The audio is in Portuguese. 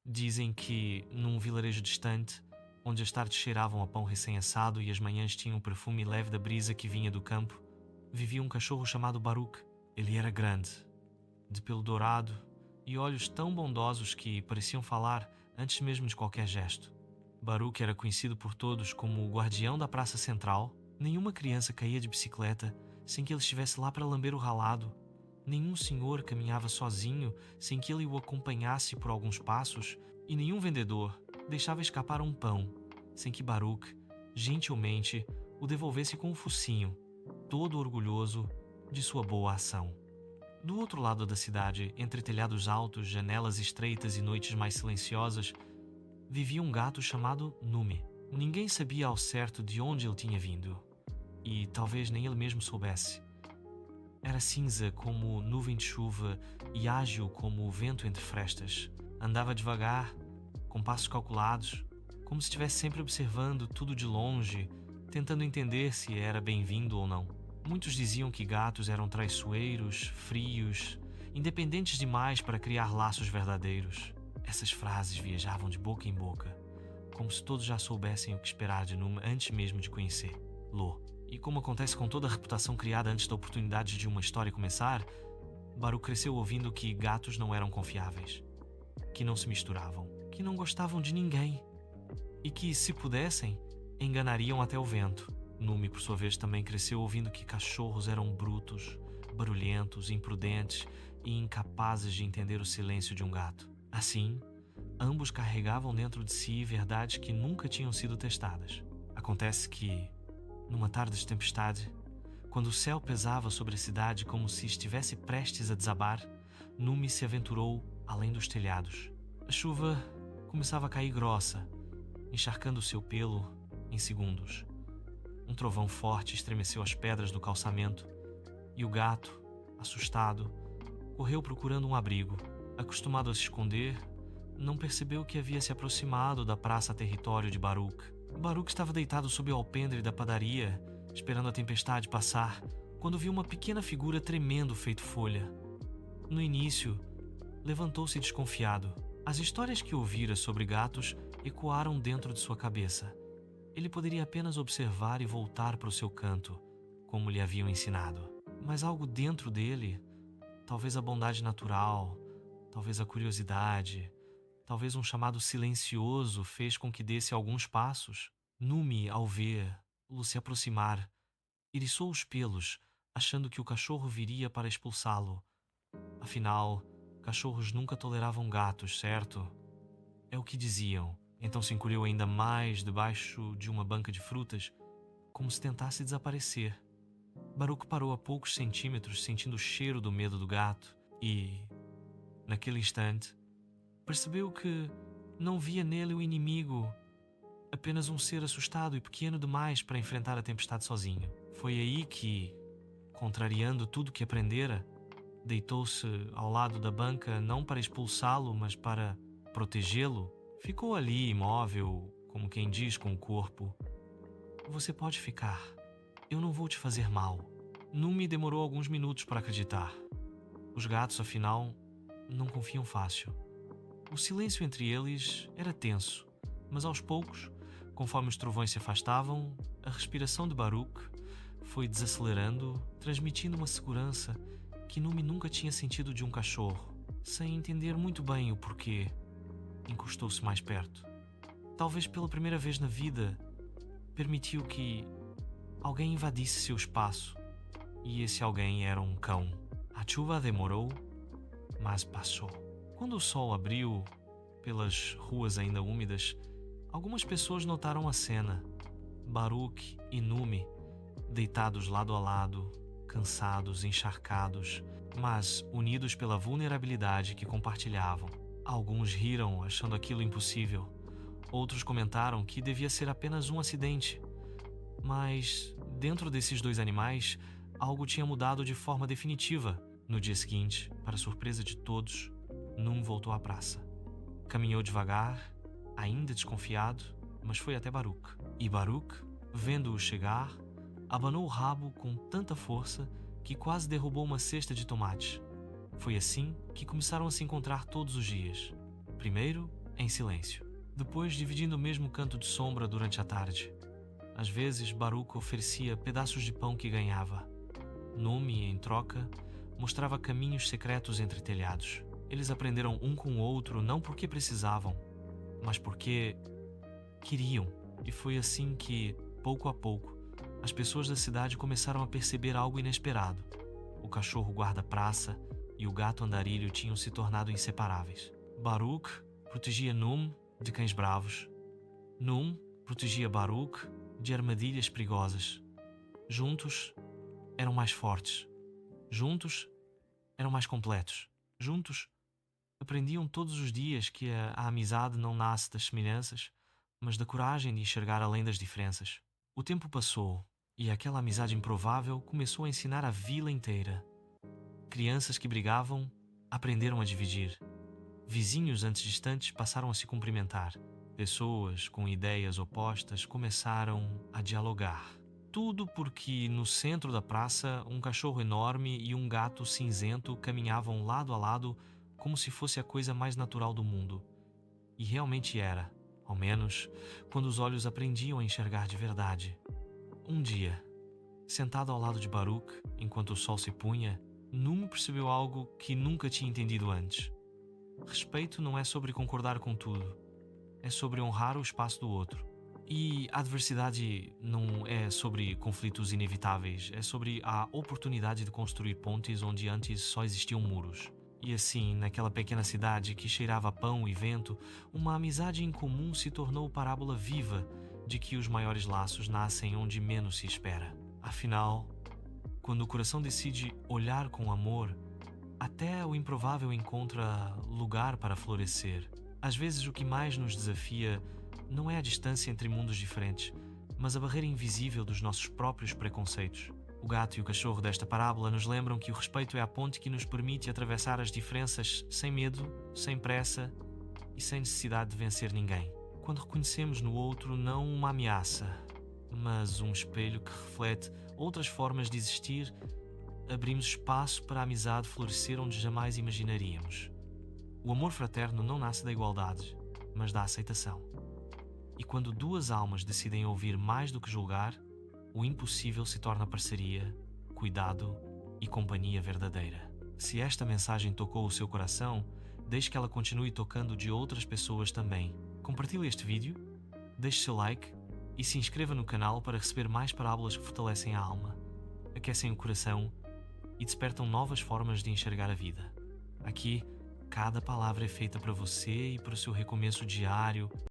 Dizem que, num vilarejo distante, onde as tardes cheiravam a pão recém-assado e as manhãs tinham o perfume leve da brisa que vinha do campo, vivia um cachorro chamado Baruch. Ele era grande, de pelo dourado e olhos tão bondosos que pareciam falar antes mesmo de qualquer gesto. Baruch era conhecido por todos como o guardião da praça central. Nenhuma criança caía de bicicleta sem que ele estivesse lá para lamber o ralado. Nenhum senhor caminhava sozinho sem que ele o acompanhasse por alguns passos, e nenhum vendedor deixava escapar um pão sem que Baruch, gentilmente, o devolvesse com um focinho, todo orgulhoso de sua boa ação. Do outro lado da cidade, entre telhados altos, janelas estreitas e noites mais silenciosas, vivia um gato chamado Numi. Ninguém sabia ao certo de onde ele tinha vindo, e talvez nem ele mesmo soubesse. Era cinza como nuvem de chuva e ágil como o vento entre frestas. Andava devagar, com passos calculados, como se estivesse sempre observando tudo de longe, tentando entender se era bem-vindo ou não. Muitos diziam que gatos eram traiçoeiros, frios, independentes demais para criar laços verdadeiros. Essas frases viajavam de boca em boca, como se todos já soubessem o que esperar de Numa antes mesmo de conhecer-lo. E como acontece com toda a reputação criada antes da oportunidade de uma história começar, Baruch cresceu ouvindo que gatos não eram confiáveis, que não se misturavam, que não gostavam de ninguém e que, se pudessem, enganariam até o vento. Numi, por sua vez, também cresceu ouvindo que cachorros eram brutos, barulhentos, imprudentes e incapazes de entender o silêncio de um gato. Assim, ambos carregavam dentro de si verdades que nunca tinham sido testadas. Acontece que, numa tarde de tempestade, quando o céu pesava sobre a cidade como se estivesse prestes a desabar, Numi se aventurou além dos telhados. A chuva começava a cair grossa, encharcando seu pelo em segundos. Um trovão forte estremeceu as pedras do calçamento e o gato, assustado, correu procurando um abrigo. Acostumado a se esconder, não percebeu que havia se aproximado da praça território de Baruch. Baruch estava deitado sob o alpendre da padaria, esperando a tempestade passar, quando viu uma pequena figura tremendo feito folha. No início, levantou-se desconfiado. As histórias que ouvira sobre gatos ecoaram dentro de sua cabeça. Ele poderia apenas observar e voltar para o seu canto, como lhe haviam ensinado. Mas algo dentro dele, talvez a bondade natural, talvez a curiosidade, talvez um chamado silencioso, fez com que desse alguns passos. Numi, ao vê-lo se aproximar, eriçou os pelos, achando que o cachorro viria para expulsá-lo. Afinal, cachorros nunca toleravam gatos, certo? É o que diziam. Então se encolheu ainda mais debaixo de uma banca de frutas, como se tentasse desaparecer. Baruch parou a poucos centímetros, sentindo o cheiro do medo do gato, e, naquele instante, percebeu que não via nele o inimigo, apenas um ser assustado e pequeno demais para enfrentar a tempestade sozinho. Foi aí que, contrariando tudo que aprendera, deitou-se ao lado da banca não para expulsá-lo, mas para protegê-lo. Ficou ali, imóvel, como quem diz com o corpo: "Você pode ficar. Eu não vou te fazer mal." Numi demorou alguns minutos para acreditar. Os gatos, afinal, não confiam fácil. O silêncio entre eles era tenso, mas aos poucos, conforme os trovões se afastavam, a respiração de Baruch foi desacelerando, transmitindo uma segurança que Numi nunca tinha sentido de um cachorro. Sem entender muito bem o porquê, encostou-se mais perto. Talvez pela primeira vez na vida, permitiu que alguém invadisse seu espaço, e esse alguém era um cão. A chuva demorou, mas passou. Quando o sol abriu pelas ruas ainda úmidas, algumas pessoas notaram a cena. Baruch e Numi, deitados lado a lado, cansados, encharcados, mas unidos pela vulnerabilidade que compartilhavam. Alguns riram, achando aquilo impossível. Outros comentaram que devia ser apenas um acidente. Mas, dentro desses dois animais, algo tinha mudado de forma definitiva. No dia seguinte, para surpresa de todos, Num voltou à praça. Caminhou devagar, ainda desconfiado, mas foi até Baruch. E Baruch, vendo-o chegar, abanou o rabo com tanta força que quase derrubou uma cesta de tomates. Foi assim que começaram a se encontrar todos os dias. Primeiro, em silêncio. Depois, dividindo o mesmo canto de sombra durante a tarde. Às vezes, Baruch oferecia pedaços de pão que ganhava. Numi, em troca, mostrava caminhos secretos entre telhados. Eles aprenderam um com o outro não porque precisavam, mas porque queriam. E foi assim que, pouco a pouco, as pessoas da cidade começaram a perceber algo inesperado. O cachorro guarda-praça e o gato andarilho tinham se tornado inseparáveis. Baruch protegia Num de cães bravos. Num protegia Baruch de armadilhas perigosas. Juntos, eram mais fortes. Juntos, eram mais completos. Juntos, aprendiam todos os dias que a amizade não nasce das semelhanças, mas da coragem de enxergar além das diferenças. O tempo passou e aquela amizade improvável começou a ensinar a vila inteira. Crianças que brigavam aprenderam a dividir. Vizinhos antes distantes passaram a se cumprimentar. Pessoas com ideias opostas começaram a dialogar. Tudo porque no centro da praça um cachorro enorme e um gato cinzento caminhavam lado a lado como se fosse a coisa mais natural do mundo. E realmente era, ao menos quando os olhos aprendiam a enxergar de verdade. Um dia, sentado ao lado de Baruch, enquanto o sol se punha, Num percebeu algo que nunca tinha entendido antes. Respeito não é sobre concordar com tudo, é sobre honrar o espaço do outro. E a adversidade não é sobre conflitos inevitáveis, é sobre a oportunidade de construir pontes onde antes só existiam muros. E assim, naquela pequena cidade que cheirava a pão e vento, uma amizade em comum se tornou parábola viva de que os maiores laços nascem onde menos se espera. Afinal, quando o coração decide olhar com amor, até o improvável encontra lugar para florescer. Às vezes o que mais nos desafia não é a distância entre mundos diferentes, mas a barreira invisível dos nossos próprios preconceitos. O gato e o cachorro desta parábola nos lembram que o respeito é a ponte que nos permite atravessar as diferenças sem medo, sem pressa e sem necessidade de vencer ninguém. Quando reconhecemos no outro não uma ameaça, mas um espelho que reflete outras formas de existir, abrimos espaço para a amizade florescer onde jamais imaginaríamos. O amor fraterno não nasce da igualdade, mas da aceitação. E quando duas almas decidem ouvir mais do que julgar, o impossível se torna parceria, cuidado e companhia verdadeira. Se esta mensagem tocou o seu coração, deixe que ela continue tocando de outras pessoas também. Compartilhe este vídeo, deixe seu like e se inscreva no canal para receber mais parábolas que fortalecem a alma, aquecem o coração e despertam novas formas de enxergar a vida. Aqui, cada palavra é feita para você e para o seu recomeço diário,